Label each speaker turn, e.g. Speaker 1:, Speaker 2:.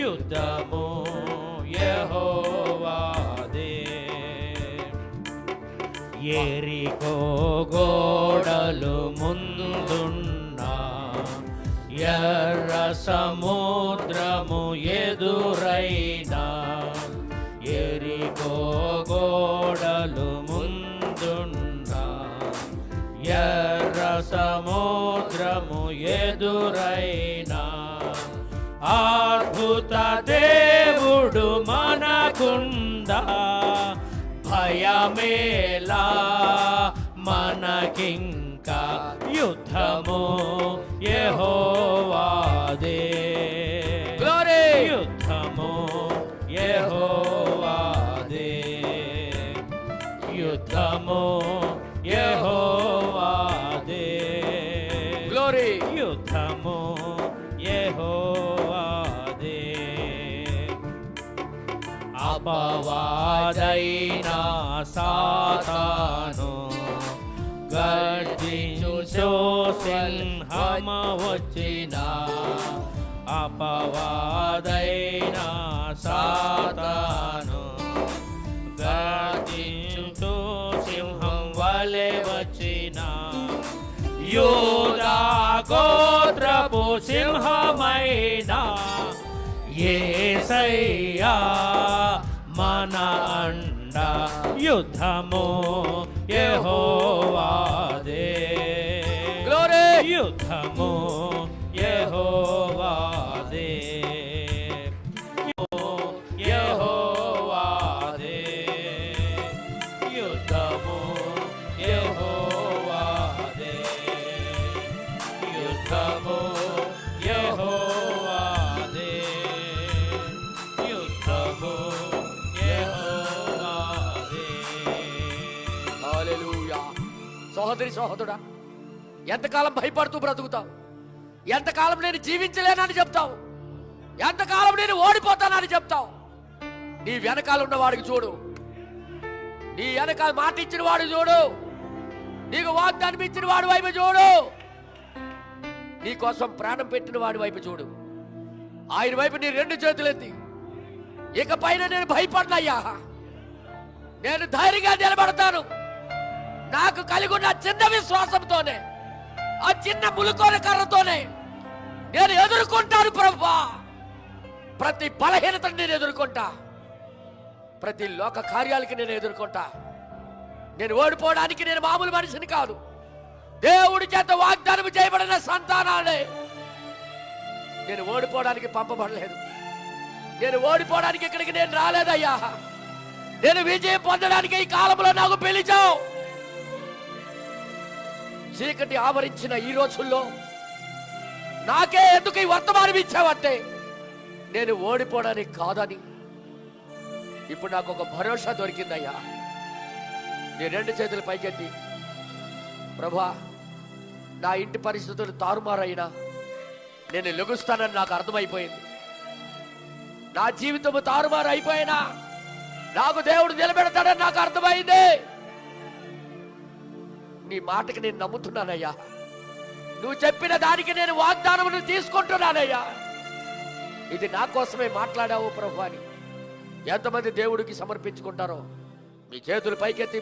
Speaker 1: యుద్ధము యెహోవాదే. యెరికో గోడలు ముందున్నా, ఎర్ర సముద్రము ఎదురైనా, యెరికో గోడలు ముందున్నా, ఎర్ర సముద్రము ఎదురైనా, అద్భుత దేవుడు మనకుందా, భయమేలా మనకింకా, యుద్ధము యెహోవాదే.
Speaker 2: గ్లోరీ.
Speaker 1: యుద్ధము యెహోవాదే, యుద్ధము యెహోవాదే.
Speaker 2: గ్లోరీ.
Speaker 1: యుద్ధము యెహోవాదే. అపవాదైన సాతాను గర్జించు సింహమ వచ్చిన, అపవాదైన సాతాను గర్జించు సింహం వలె వచ్చిన, యూదా గోత్రపు సింహమైన యేసయ్యా మన అండ, యుద్ధము యెహోవాదే.
Speaker 2: గ్లోరీ.
Speaker 1: యుద్ధము యెహోవాదే, యెహోవాదే. యుద్ధము యెహోవాదే, యుద్ధము యెహోవాదే, యుద్ధము యెహోవాదే.
Speaker 2: హల్లెలూయా. సహోదరి సహోదరుడా, ఎంతకాలం భయపడుతూ బ్రతుకుతావు? ఎంతకాలం నేను జీవించలేనని చెప్తావు? ఎంతకాలం నేను ఓడిపోతానని చెప్తావు? నీ వెనకాల ఉన్న వాడికి చూడు, నీ వెనకాల మాట ఇచ్చిన వాడు చూడు, నీకు వాగ్దానం ఇచ్చిన వాడి వైపు చూడు, నీ కోసం ప్రాణం పెట్టిన వాడి వైపు చూడు. ఆయన వైపు నీ రెండు చేతులెత్తి, ఇక పైన నేను భయపడినయ్యా, నేను ధైర్యంగా నిలబడతాను. నాకు కలిగి ఉన్న చిన్న విశ్వాసంతోనే, ఆ చిన్న ములుకోల కర్రతోనే నేను ఎదుర్కొంటాను ప్రభువా. ప్రతి బలహీనతను నేను ఎదుర్కొంటా, ప్రతి లోక కార్యాలకి నేను ఎదుర్కొంటా. నేను ఓడిపోవడానికి నేను మామూలు మనిషిని కాదు, దేవుడి చేత వాగ్దానం చేయబడిన సంతానాలే. నేను ఓడిపోవడానికి పంపబడలేదు, నేను ఓడిపోవడానికి ఇక్కడికి నేను రాలేదయ్యా. నేను విజయం పొందడానికి ఈ కాలంలో నాకు పిలిచావు. చీకటి ఆవరించిన ఈ రోజుల్లో నాకే ఎందుకు ఈ వర్తమానం ఇచ్చావంటే, నేను ఓడిపోవడానికి కాదని ఇప్పుడు నాకు ఒక భరోసా దొరికిందయ్యా. నేను రెండు చేతులు పైకెత్తి, ప్రభా, నా ఇంటి పరిస్థితులు తారుమారైనా నేను లెగుస్తానని నాకు అర్థమైపోయింది. నా జీవితము తారుమారు అయిపోయినా నాకు దేవుడు నిలబెడతాడని నాకు అర్థమైంది. నీ మాటకి నేను నమ్ముతున్నానయ్యా. నువ్వు చెప్పిన దానికి నేను వాగ్దానమును తీసుకుంటున్నానయ్యా. ఇది నా కోసమే మాట్లాడావు ప్రభు అని ఎంతమంది దేవుడికి సమర్పించుకుంటారో మీ చేతులు పైకెత్తి